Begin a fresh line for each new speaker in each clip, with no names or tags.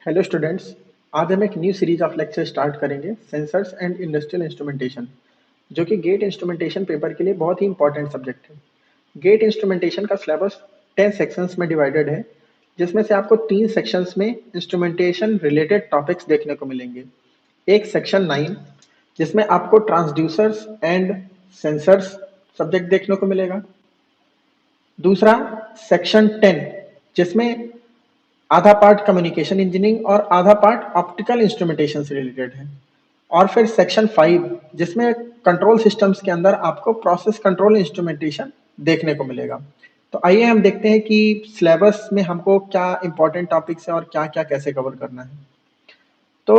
Hello students. आज हम एक new series of lecture start करेंगे, सेंसर्स एंड इंडस्ट्रियल इंस्ट्रूमेंटेशन, जो कि गेट इंस्ट्रूमेंटेशन पेपर के लिए बहुत ही इंपॉर्टेंट सब्जेक्ट है। गेट इंस्ट्रूमेंटेशन का सिलेबस 10 सेक्शंस में डिवाइडेड है, जिसमें से आपको 3 सेक्शंस में इंस्ट्रूमेंटेशन रिलेटेड टॉपिक्स देखने को मिलेंगे। एक सेक्शन 9 जिसमें आपको ट्रांसड्यूसर्स एंड सेंसर्स सब्जेक्ट देखने को मिलेगा। दूसरा सेक्शन 10 जिसमें आधा पार्ट कम्युनिकेशन इंजीनियरिंग और आधा पार्ट ऑप्टिकल इंस्ट्रूमेंटेशन से रिलेटेड है। और फिर सेक्शन 5 जिसमें कंट्रोल सिस्टम्स के अंदर आपको प्रोसेस कंट्रोल इंस्ट्रूमेंटेशन देखने को मिलेगा। तो आइए हम देखते हैं कि सिलेबस में हमको क्या इंपॉर्टेंट टॉपिक्स है और क्या क्या कैसे कवर करना है। तो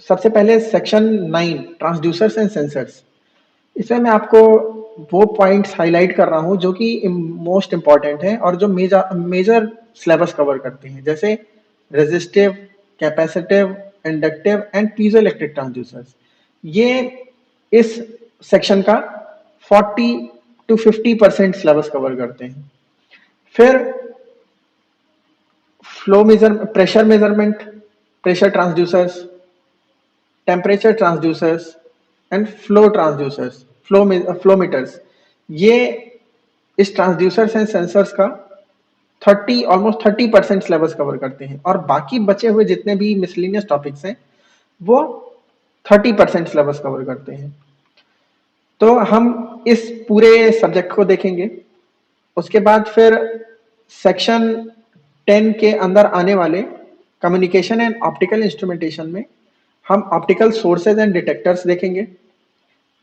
सबसे पहले सेक्शन 9 ट्रांसड्यूसर्स एंड सेंसर्स, इसमें मैं आपको वो पॉइंट्स हाईलाइट कर रहा हूँ जो कि मोस्ट इम्पॉर्टेंट है और जो मेजर सिलेबस कवर करते हैं, जैसे resistive, capacitive, inductive and piezoelectric transducers. ये इस सेक्शन का 40 to 50% सिलेबस कवर करते हैं। फिर pressure measurement, pressure transducers, temperature transducers and flow transducers, flow meters, ये इस ट्रांसड्यूसर्स एंड सेंसर्स का 30% सिलेबस कवर करते हैं। और बाकी बचे हुए जितने भी मिसलिनियस टॉपिक्स हैं वो 30% सिलेबस कवर करते हैं। तो हम इस पूरे सब्जेक्ट को देखेंगे। उसके बाद फिर सेक्शन 10 के अंदर आने वाले कम्युनिकेशन एंड ऑप्टिकल इंस्ट्रूमेंटेशन में हम ऑप्टिकल सोर्सेज एंड डिटेक्टर्स देखेंगे।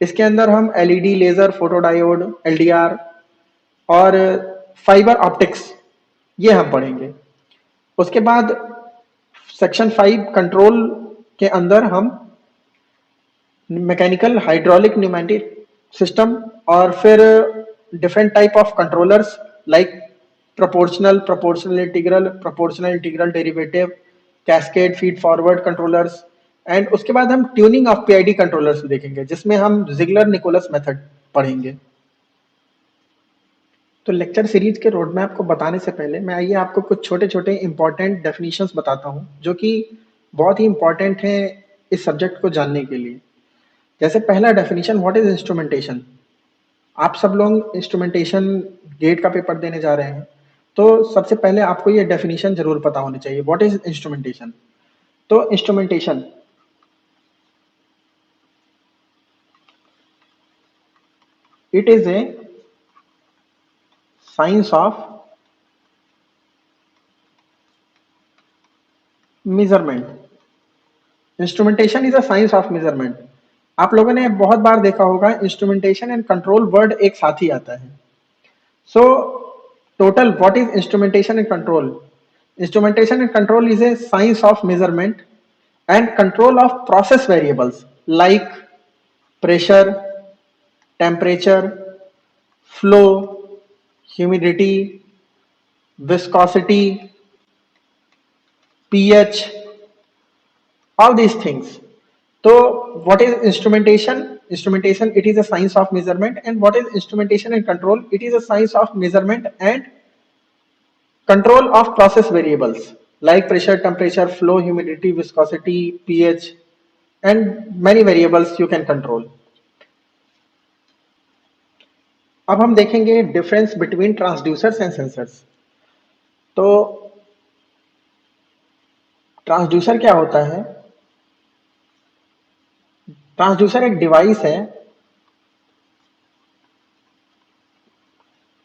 इसके अंदर हम एलईडी, लेजर, फोटोडायोड, एलडीआर और फाइबर ऑप्टिक्स ये हम पढ़ेंगे। उसके बाद सेक्शन 5 कंट्रोल के अंदर हम मैकेनिकल, हाइड्रोलिक, न्यूमेटिक सिस्टम और फिर different type of controllers like proportional integral derivative, cascade, feed forward controllers and उसके बाद हम ट्यूनिंग ऑफ पीआईडी कंट्रोलर्स देखेंगे, जिसमें हम जिगलर निकोलस मेथड पढ़ेंगे। तो लेक्चर सीरीज के रोड मैप को बताने से पहले मैं आइए आपको कुछ छोटे छोटे इंपॉर्टेंट डेफिनेशंस बताता हूँ, जो कि बहुत ही इंपॉर्टेंट है इस सब्जेक्ट को जानने के लिए। जैसे पहला डेफिनेशन, व्हाट इज इंस्ट्रूमेंटेशन। आप सब लोग इंस्ट्रूमेंटेशन गेट का पेपर देने जा रहे हैं, तो सबसे पहले आपको ये डेफिनेशन जरूर पता होनी चाहिए, व्हाट इज इंस्ट्रूमेंटेशन। तो instrumentation it is a science of measurement. Instrumentation is a science of measurement. आप लोगों ने बहुत बार देखा होगा इंस्ट्रूमेंटेशन एंड कंट्रोल वर्ड एक साथ ही आता है। So total what is instrumentation and control. Instrumentation and control is a science of measurement and control of process variables like pressure, temperature, flow, humidity, viscosity, pH, all these things. So what is instrumentation? Instrumentation, it is a science of measurement. And what is instrumentation and control? It is a science of measurement and control of process variables like pressure, temperature, flow, humidity, viscosity, pH, and many variables you can control. अब हम देखेंगे difference between transducers and sensors. तो transducer क्या होता है? Transducer एक device है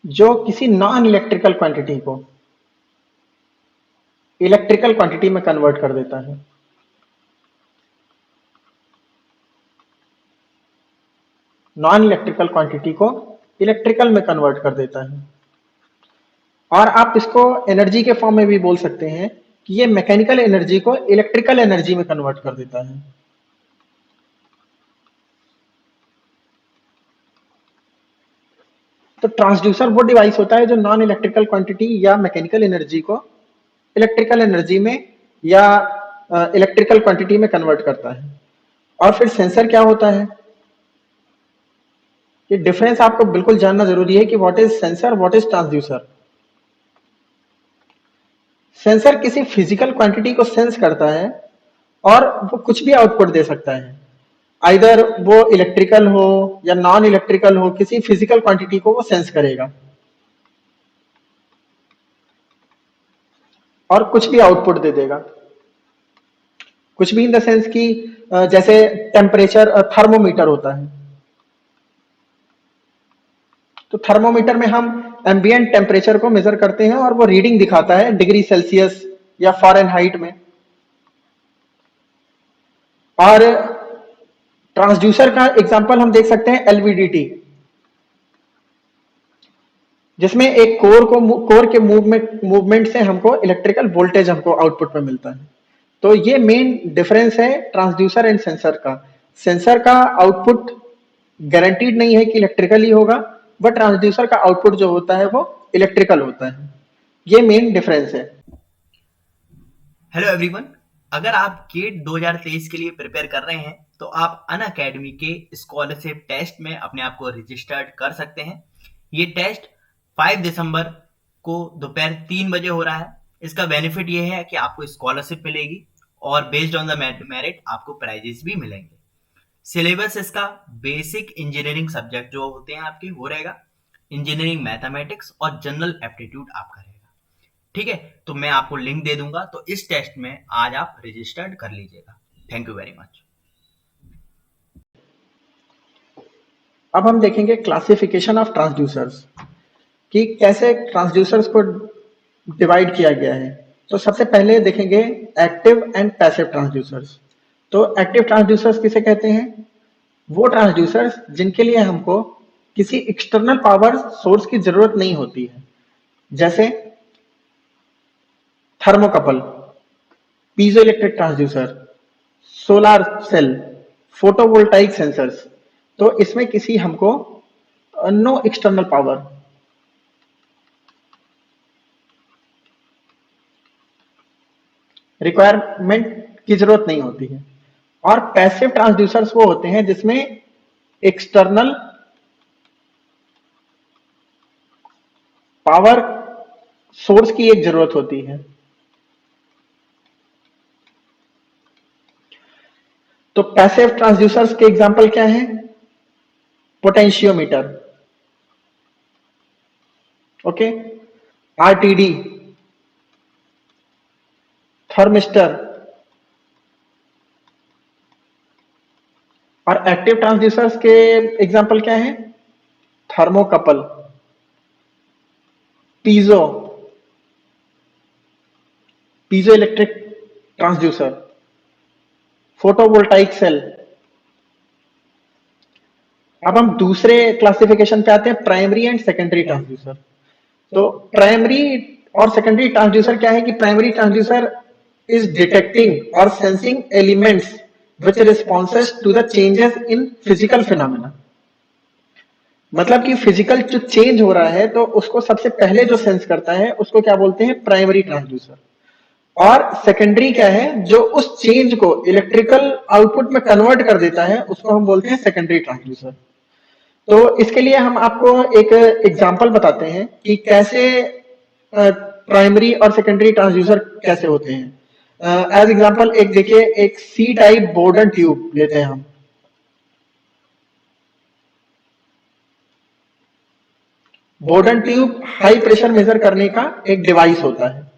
जो किसी नॉन इलेक्ट्रिकल क्वांटिटी को इलेक्ट्रिकल क्वांटिटी में कन्वर्ट कर देता है। नॉन इलेक्ट्रिकल क्वांटिटी को इलेक्ट्रिकल में कन्वर्ट कर देता है। और आप इसको एनर्जी के फॉर्म में भी बोल सकते हैं कि ये मैकेनिकल एनर्जी को इलेक्ट्रिकल एनर्जी में कन्वर्ट कर देता है। तो ट्रांसड्यूसर वो डिवाइस होता है जो नॉन इलेक्ट्रिकल क्वांटिटी या मैकेनिकल एनर्जी को इलेक्ट्रिकल एनर्जी में या इलेक्ट्रिकल क्वांटिटी में कन्वर्ट करता है। और फिर सेंसर क्या होता है? ये डिफरेंस आपको बिल्कुल जानना जरूरी है कि what is sensor, what is transducer. Sensor किसी फिजिकल क्वांटिटी को सेंस करता है और वो कुछ भी आउटपुट दे सकता है। आइदर वो इलेक्ट्रिकल हो या नॉन इलेक्ट्रिकल हो, किसी फिजिकल क्वांटिटी को वो सेंस करेगा और कुछ भी आउटपुट दे देगा। कुछ भी इन द सेंस कि जैसे टेम्परेचर थर्मोमीटर होता है, तो थर्मोमीटर में हम एम्बिएंट टेम्परेचर को मेजर करते हैं और वो रीडिंग दिखाता है डिग्री सेल्सियस या फ़ारेनहाइट में। और ट्रांसड्यूसर का एग्जांपल हम देख सकते हैं एलवीडीटी, जिसमें एक कोर के मूवमेंट से हमको इलेक्ट्रिकल वोल्टेज हमको आउटपुट में मिलता है। तो ये मेन डिफरेंस है ट्रांसड्यूसर एंड सेंसर का। सेंसर का आउटपुट गारंटीड नहीं है कि इलेक्ट्रिकल ही होगा, बट ट्रांसड्यूसर का आउटपुट जो होता है वो इलेक्ट्रिकल होता है। ये मेन डिफरेंस है।
हेलो एवरीवन, अगर आप गेट 2023 के लिए प्रिपेयर कर रहे हैं तो आप अनअकैडमी के स्कॉलरशिप टेस्ट में अपने आप को रजिस्टर्ड कर सकते हैं। ये टेस्ट 5 दिसंबर को दोपहर 3 बजे हो रहा है। इसका बेनिफिट ये है कि आपको स्कॉलरशिप मिलेगी और बेस्ड ऑन द मेरिट आपको प्राइजेस भी मिलेंगे। सिलेबस इसका बेसिक इंजीनियरिंग सब्जेक्ट जो होते हैं आपके वो रहेगा, इंजीनियरिंग मैथमेटिक्स और जनरल एप्टीट्यूड आपका रहेगा। ठीक है, तो मैं आपको लिंक दे दूंगा, तो इस टेस्ट में आज आप रजिस्टर्ड कर लीजिएगा। Thank you very much.
अब हम देखेंगे क्लासिफिकेशन ऑफ ट्रांसड्यूसर्स, कि कैसे ट्रांसड्यूसर्स को डिवाइड किया गया है। तो सबसे पहले देखेंगे एक्टिव एंड पैसिव ट्रांसड्यूसर्स। तो एक्टिव ट्रांसड्यूसर्स किसे कहते हैं? वो ट्रांसड्यूसर्स जिनके लिए हमको किसी एक्सटर्नल पावर सोर्स की जरूरत नहीं होती है, जैसे thermocouple, piezoelectric transducer, solar cell, photovoltaic sensors. तो इसमें किसी हमको नो एक्सटर्नल पावर, रिक्वायरमेंट की जरूरत नहीं होती है। और पैसिव ट्रांसड्यूसर्स वो होते हैं जिसमें एक्सटर्नल पावर सोर्स की एक जरूरत होती है। तो पैसिव ट्रांसड्यूसर्स के एग्जांपल क्या हैं? Potentiometer, okay, RTD, thermistor. और एक्टिव ट्रांसड्यूसर्स के एग्जांपल क्या हैं? Thermocouple, piezo, piezoelectric transducer, photovoltaic cell. अब हम दूसरे क्लासिफिकेशन पे आते हैं, प्राइमरी एंड सेकेंडरी ट्रांसड्यूसर। तो प्राइमरी और सेकेंडरी ट्रांसड्यूसर क्या है कि प्राइमरी ट्रांसड्यूसर इज डिटेक्टिंग और sensing elements which responses to the changes in physical phenomena. मतलब कि फिजिकल जो चेंज हो रहा है तो उसको सबसे पहले जो सेंस करता है उसको क्या बोलते हैं? Primary transducer. और सेकेंडरी क्या है? जो उस चेंज को इलेक्ट्रिकल आउटपुट में कन्वर्ट कर देता है उसको हम बोलते हैं सेकेंडरी ट्रांसड्यूसर। तो इसके लिए हम आपको एक एग्जांपल बताते हैं कि कैसे प्राइमरी और सेकेंडरी ट्रांसड्यूसर कैसे होते हैं। एज एग्जांपल एक देखिए, एक सी टाइप बोर्डन ट्यूब लेते हैं हम। Borden tube high pressure measure करने का एक डिवाइस होता है।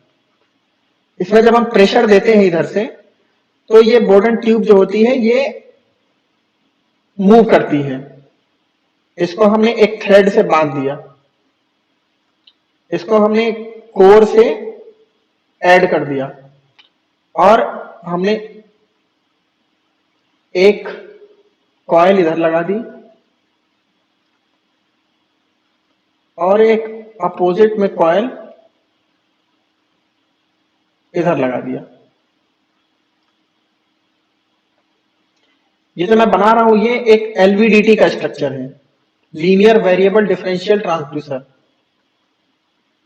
इसमें जब हम प्रेशर देते हैं इधर से, तो ये बोर्डन ट्यूब जो होती है ये मूव करती है। इसको हमने एक थ्रेड से बांध दिया, इसको हमने कोर से ऐड कर दिया और हमने एक कॉइल इधर लगा दी और एक अपोजिट में कॉइल इधर लगा दिया। ये जो मैं बना रहा हूं ये एक एलवीडीटी का स्ट्रक्चर है, लीनियर वेरिएबल डिफरेंशियल ट्रांसड्यूसर।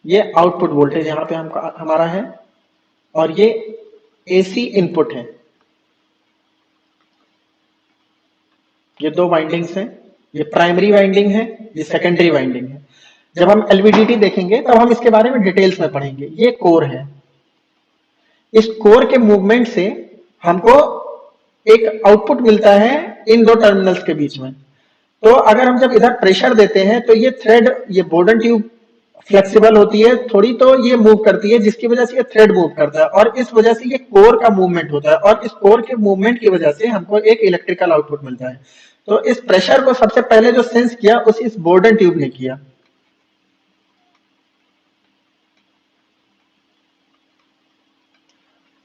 ये आउटपुट वोल्टेज यहां पे हमारा है और ये एसी इनपुट है। ये दो वाइंडिंग्स हैं, ये प्राइमरी वाइंडिंग है, ये सेकेंडरी वाइंडिंग है। जब हम एलवीडीटी देखेंगे तब हम इसके बारे में डिटेल्स में पढ़ेंगे। ये कोर है, इस कोर के मूवमेंट से हमको एक आउटपुट मिलता है इन दो टर्मिनल्स के बीच में। तो अगर हम जब इधर प्रेशर देते हैं तो ये थ्रेड, ये बोर्डन ट्यूब फ्लेक्सिबल होती है थोड़ी, तो ये मूव करती है, जिसकी वजह से ये थ्रेड मूव करता है और इस वजह से ये कोर का मूवमेंट होता है और इस कोर के मूवमेंट की वजह से हमको एक इलेक्ट्रिकल आउटपुट मिलता है। तो इस प्रेशर को सबसे पहले जो सेंस किया उस इस बोर्डन ट्यूब ने किया।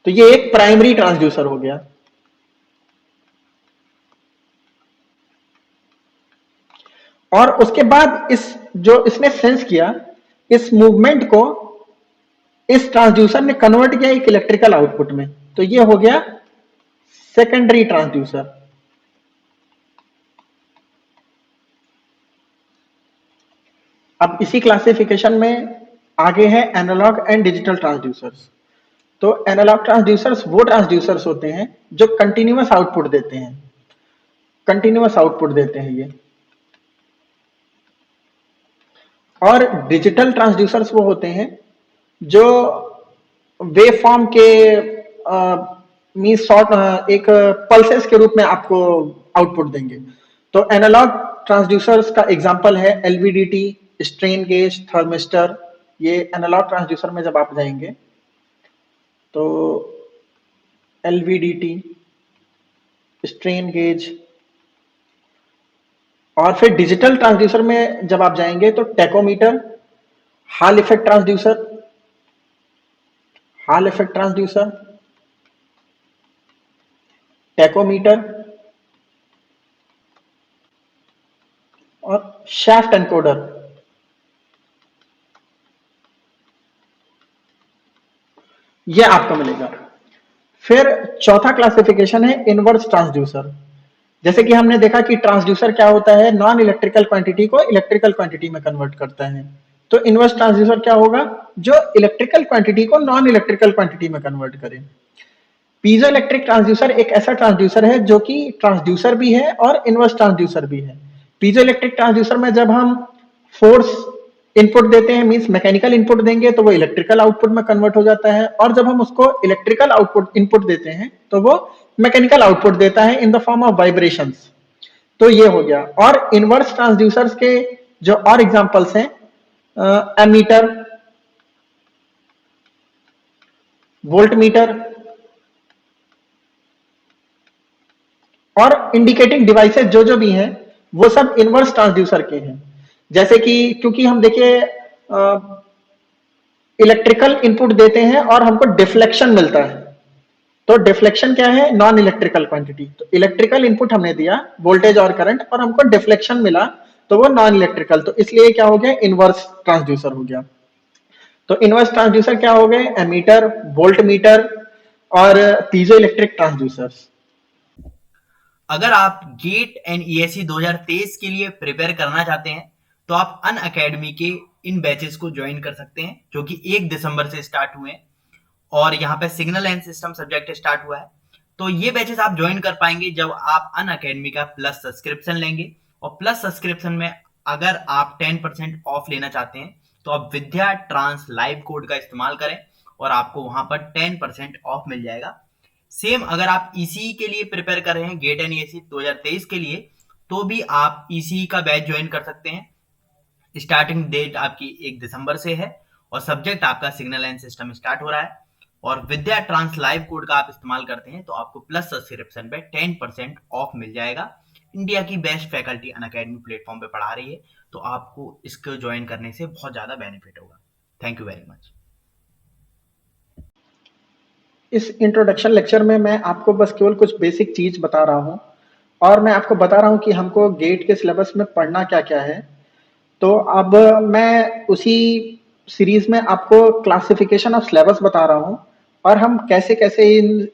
तो ये एक प्राइमरी ट्रांसड्यूसर हो गया। और उसके बाद इस जो इसने सेंस किया, इस मूवमेंट को इस ट्रांसड्यूसर ने कन्वर्ट किया एक इलेक्ट्रिकल आउटपुट में। तो ये हो गया सेकेंडरी ट्रांसड्यूसर। अब इसी क्लासिफिकेशन में आगे है एनालॉग एंड डिजिटल ट्रांसड्यूसर्स। तो एनालॉग ट्रांसड्यूसर्स वो ट्रांसड्यूसर्स होते हैं जो कंटिन्यूअस आउटपुट देते हैं, कंटिन्यूअस आउटपुट देते हैं ये। और डिजिटल ट्रांसड्यूसर्स वो होते हैं जो वेव फॉर्म के मीन शॉर्ट एक पल्सेस के रूप में आपको आउटपुट देंगे। तो एनालॉग ट्रांसड्यूसर्स का एग्जांपल है एलवीडीटी, स्ट्रेन गेज, थर्मिस्टर। ये एनालॉग ट्रांसड्यूसर में जब आप जाएंगे तो एलवीडीटी, स्ट्रेन गेज, और फिर डिजिटल ट्रांसड्यूसर में जब आप जाएंगे तो tachometer, hall effect transducer, hall effect transducer, tachometer और शाफ्ट एनकोडर। ये आपको मिलेगा। फिर चौथा क्लासिफिकेशन है इनवर्स ट्रांसड्यूसर। जैसे कि हमने देखा कि ट्रांसड्यूसर क्या होता है, नॉन इलेक्ट्रिकल क्वांटिटी को इलेक्ट्रिकल क्वांटिटी में कन्वर्ट करता है। तो इनवर्स ट्रांसड्यूसर क्या होगा, जो इलेक्ट्रिकल क्वांटिटी को नॉन इलेक्ट्रिकल क्वांटिटी में कन्वर्ट करे। पीजो इलेक्ट्रिक ट्रांसड्यूसर एक ऐसा ट्रांसड्यूसर है जो कि ट्रांसड्यूसर भी है और इनवर्स ट्रांसड्यूसर भी है। पीजो इलेक्ट्रिक ट्रांसड्यूसर में जब हम फोर्स इनपुट देते हैं, मींस मैकेनिकल इनपुट देंगे, तो वो इलेक्ट्रिकल आउटपुट में कन्वर्ट हो जाता है, और जब हम उसको इलेक्ट्रिकल आउटपुट इनपुट देते हैं तो वो मैकेनिकल आउटपुट देता है in the form of vibrations. तो ये हो गया। और इनवर्स ट्रांसड्यूसर्स के जो और एग्जांपल्स हैं, एमीटर, वोल्ट मीटर और इंडिकेटिंग डिवाइसेस जो जो भी हैं वो सब इनवर्स ट्रांसड्यूसर के हैं। जैसे कि क्योंकि हम देखिए इलेक्ट्रिकल इनपुट देते हैं और हमको डिफ्लेक्शन मिलता है, तो डिफ्लेक्शन क्या है, नॉन इलेक्ट्रिकल क्वांटिटी। तो इलेक्ट्रिकल इनपुट हमने दिया वोल्टेज और करंट और हमको डिफ्लेक्शन मिला, तो वो नॉन इलेक्ट्रिकल, तो इसलिए क्या हो गया, इनवर्स ट्रांसड्यूसर हो गया। तो इनवर्स ट्रांसड्यूसर क्या हो गए, एमीटर, वोल्ट मीटर और पीजो इलेक्ट्रिक ट्रांसड्यूसर्स।
अगर आप गेट एंड ईएससी 2023 के लिए प्रिपेयर करना चाहते हैं तो आप अन अकेडमी के इन बैचेस को ज्वाइन कर सकते हैं जो कि 1 दिसंबर से स्टार्ट हुए हैं, और यहाँ पे signal and system subject start हुआ है। तो ये बैचेस आप ज्वाइन कर पाएंगे जब आप अन अकेडमी का प्लस सब्सक्रिप्शन लेंगे, और प्लस सब्सक्रिप्शन में अगर आप 10% ऑफ लेना चाहते हैं तो आप विद्या ट्रांस लाइव कोड का इस्तेमाल करें और आपको वहां पर 10% ऑफ मिल जाएगा। सेम अगर आप ईसीई के लिए प्रिपेयर कर रहे हैं, गेट एंड ईएससी 2023 के लिए, तो भी आप ईसीई का बैच ज्वाइन कर सकते हैं। स्टार्टिंग डेट आपकी 1 दिसंबर से है और सब्जेक्ट आपका सिग्नल एंड सिस्टम स्टार्ट हो रहा है, और विद्या ट्रांस लाइव कोड का आप इस्तेमाल करते हैं तो आपको प्लस सब्सक्रिप्शन पे 10% ऑफ मिल जाएगा। इंडिया की बेस्ट फैकल्टी अनअकैडमी प्लेटफॉर्म पे पढ़ा रही है, तो आपको इसको ज्वाइन करने से बहुत ज्यादा बेनिफिट होगा। Thank you very much.
इस इंट्रोडक्शन लेक्चर में मैं आपको बस केवल कुछ बेसिक चीज बता रहा हूँ, और मैं आपको बता रहा हूँ कि हमको गेट के सिलेबस में पढ़ना क्या क्या है। तो अब मैं उसी सीरीज में आपको क्लासिफिकेशन ऑफ सिलेबस बता रहा हूँ, और हम कैसे कैसे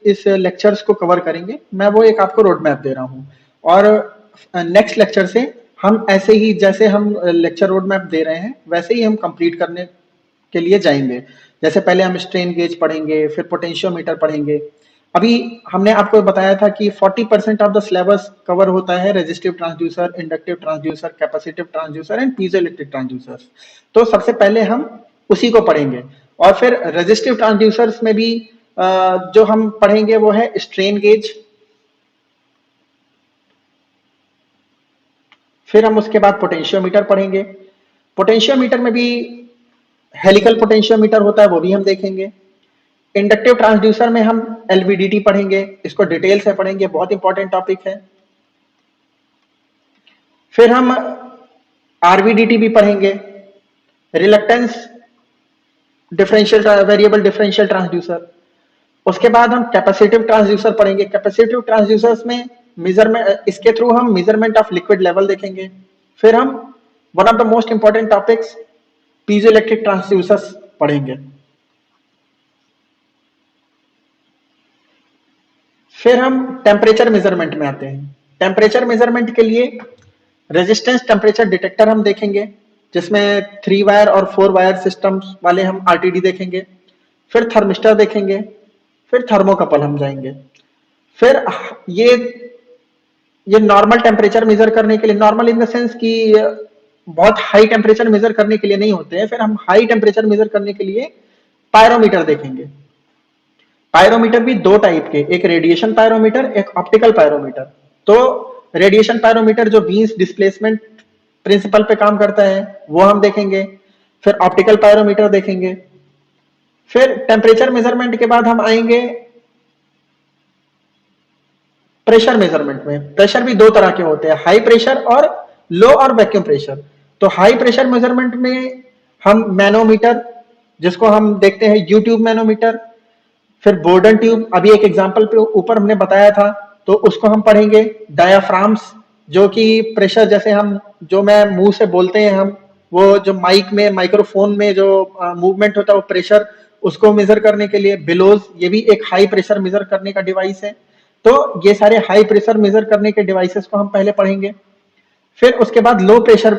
इस लेक्चर्स को कवर करेंगे, मैं वो एक आपको रोड मैप दे रहा हूँ। और नेक्स्ट लेक्चर से हम ऐसे ही, जैसे हम लेक्चर रोड मैप दे रहे हैं वैसे ही हम कंप्लीट करने के लिए जाएंगे। जैसे पहले हम स्ट्रेन गेज पढ़ेंगे, फिर पोटेंशियोमीटर पढ़ेंगे। अभी हमने आपको बताया था कि 40% ऑफ द सिलेबस कवर होता है resistive transducer, inductive transducer, capacitive transducer and piezo electric transducers. तो सबसे पहले हम उसी को पढ़ेंगे, और फिर रेजिस्टिव ट्रांसड्यूसर्स में भी जो हम पढ़ेंगे वो है स्ट्रेन गेज। फिर हम उसके बाद पोटेंशियोमीटर पढ़ेंगे। पोटेंशियोमीटर में भी हेलिकल पोटेंशियोमीटर होता है, वो भी हम देखेंगे। इंडक्टिव ट्रांसड्यूसर में हम एलवीडीटी पढ़ेंगे, इसको डिटेल से पढ़ेंगे, बहुत इंपॉर्टेंट टॉपिक है। फिर हम आरवीडीटी भी पढ़ेंगे, reluctance differential variable differential transducer. उसके बाद हम कैपेसिटिव ट्रांसड्यूसर पढ़ेंगे। कैपेसिटिव ट्रांसड्यूसर्स में मेजरमेंट, इसके थ्रू हम मेजरमेंट ऑफ लिक्विड लेवल देखेंगे। फिर हम one of the most important topics piezo electric transducers पढ़ेंगे। फिर हम टेम्परेचर मेजरमेंट में आते हैं। टेम्परेचर मेजरमेंट के लिए रेजिस्टेंस टेम्परेचर डिटेक्टर हम देखेंगे, जिसमें 3 वायर और 4 वायर सिस्टम्स वाले हम आरटीडी देखेंगे। फिर थर्मिस्टर देखेंगे। फिर थर्मोकपल हम जाएंगे। फिर ये नॉर्मल टेम्परेचर मेजर करने के लिए, नॉर्मल इन द सेंस कि बहुत हाई टेम्परेचर मेजर करने के लिए नहीं होते हैं। फिर हम हाई टेम्परेचर मेजर करने के लिए पायरोमीटर देखेंगे। पायरोमीटर भी दो टाइप के, एक रेडिएशन पायरोमीटर, एक ऑप्टिकल पायरोमीटर। तो रेडिएशन पायरोमीटर जो बीम्स डिस्प्लेसमेंट प्रिंसिपल पे काम करता है वो हम देखेंगे। फिर ऑप्टिकल पायरोमीटर देखेंगे। फिर टेम्परेचर मेजरमेंट के बाद हम आएंगे प्रेशर मेजरमेंट में। प्रेशर भी दो तरह के होते हैं, हाई प्रेशर और लो और वैक्यूम प्रेशर। तो हाई प्रेशर मेजरमेंट में हम मैनोमीटर, जिसको हम देखते हैं यूट्यूब मैनोमीटर, फिर बोर्डन ट्यूब, अभी एक एग्जांपल पे ऊपर हमने बताया था, तो उसको हम पढ़ेंगे। डायाफ्राम्स, जो कि प्रेशर, जैसे हम जो मैं मुंह से बोलते हैं हम, वो जो माइक में माइक्रोफोन में जो मूवमेंट होता है वो प्रेशर, उसको मेजर करने के लिए। बिलोज, ये भी एक हाई प्रेशर मेजर करने का डिवाइस है। तो ये सारे हाई प्रेशर मेजर करने के डिवाइसेस को हम पहले पढ़ेंगे। फिर उसके बाद लो प्रेशर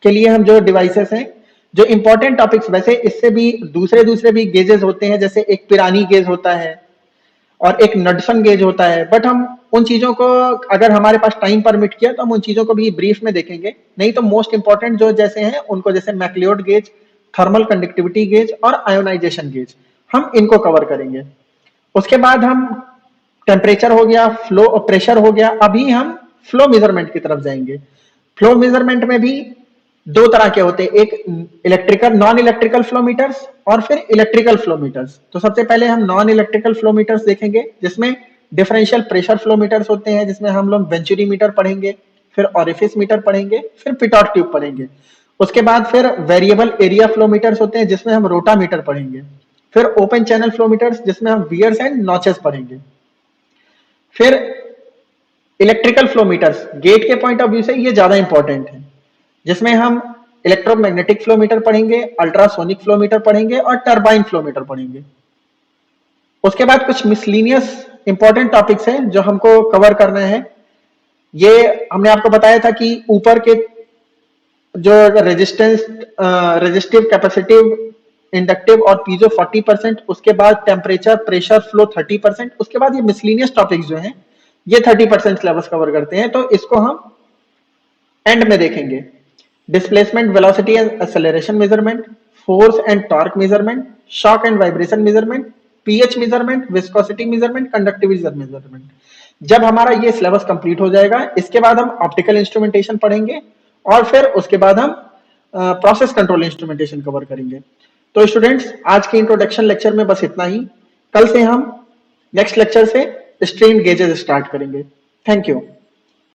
के लिए हम जो डिवाइसेस हैं, जो इंपॉर्टेंट टॉपिक्स, वैसे इससे भी दूसरे भी गेजेस होते हैं, जैसे एक पिरानी गेज होता है और एक नडसन गेज होता है। बट हम उन चीजों को, अगर हमारे पास टाइम परमिट किया तो हम उन चीजों को भी ब्रीफ में देखेंगे। नहीं तो मोस्ट इंपॉर्टेंट जो जैसे हैं उनको, जैसे McLeod gauge, thermal conductivity gauge और आयोनाइजेशन गेज, हम इनको कवर करेंगे। उसके बाद हम टेम्परेचर हो गया, फ्लो और प्रेशर हो गया, अभी हम फ्लो मेजरमेंट की तरफ जाएंगे। फ्लो मेजरमेंट में भी दो तरह के होते हैं, एक इलेक्ट्रिकल, नॉन इलेक्ट्रिकल फ्लोमीटर्स और फिर इलेक्ट्रिकल फ्लोमीटर्स। तो सबसे पहले हम नॉन इलेक्ट्रिकल फ्लोमीटर्स देखेंगे, जिसमें डिफरेंशियल प्रेशर फ्लोमीटर्स होते हैं, जिसमें हम लोग वेंचुरी मीटर पढ़ेंगे, फिर ऑरिफिस मीटर पढ़ेंगे, फिर पिटॉट ट्यूब पढ़ेंगे। उसके बाद फिर वेरिएबल एरिया फ्लोमीटर्स होते हैं, जिसमें हम रोटा मीटर पढ़ेंगे। फिर ओपन चैनल फ्लोमीटर्स, जिसमें हम वियर्स एंड नॉचेस पढ़ेंगे। फिर इलेक्ट्रिकल फ्लोमीटर्स, गेट के पॉइंट ऑफ व्यू से ये ज्यादा इंपॉर्टेंट है, जिसमें हम इलेक्ट्रोमैग्नेटिक फ्लोमीटर पढ़ेंगे, अल्ट्रासोनिक फ्लोमीटर पढ़ेंगे और टरबाइन फ्लोमीटर पढ़ेंगे। उसके बाद कुछ मिसलीनियस इंपॉर्टेंट टॉपिक्स हैं जो हमको कवर करना है। ये हमने आपको बताया था कि ऊपर के जो रेजिस्टेंस, रेजिस्टिव, कैपेसिटिव, इंडक्टिव और पीजो 40%, उसके बाद टेम्परेचर, प्रेशर, फ्लो 30%, उसके बाद ये मिसलीनियस टॉपिक्स जो हैं ये 30% सिलेबस कवर करते हैं। तो इसको हम एंड में देखेंगे। Displacement, velocity and acceleration measurement, force and torque measurement, shock and vibration measurement, pH measurement, viscosity measurement, conductivity measurement. जब हमारा ये सिलेबस कंप्लीट हो जाएगा, इसके बाद हम ऑप्टिकल इंस्ट्रूमेंटेशन पढ़ेंगे और फिर उसके बाद हम प्रोसेस कंट्रोल इंस्ट्रूमेंटेशन कवर करेंगे। तो स्टूडेंट्स, आज के इंट्रोडक्शन लेक्चर में बस इतना ही। कल से हम नेक्स्ट लेक्चर से स्ट्रेन गेजेस स्टार्ट करेंगे। Thank you.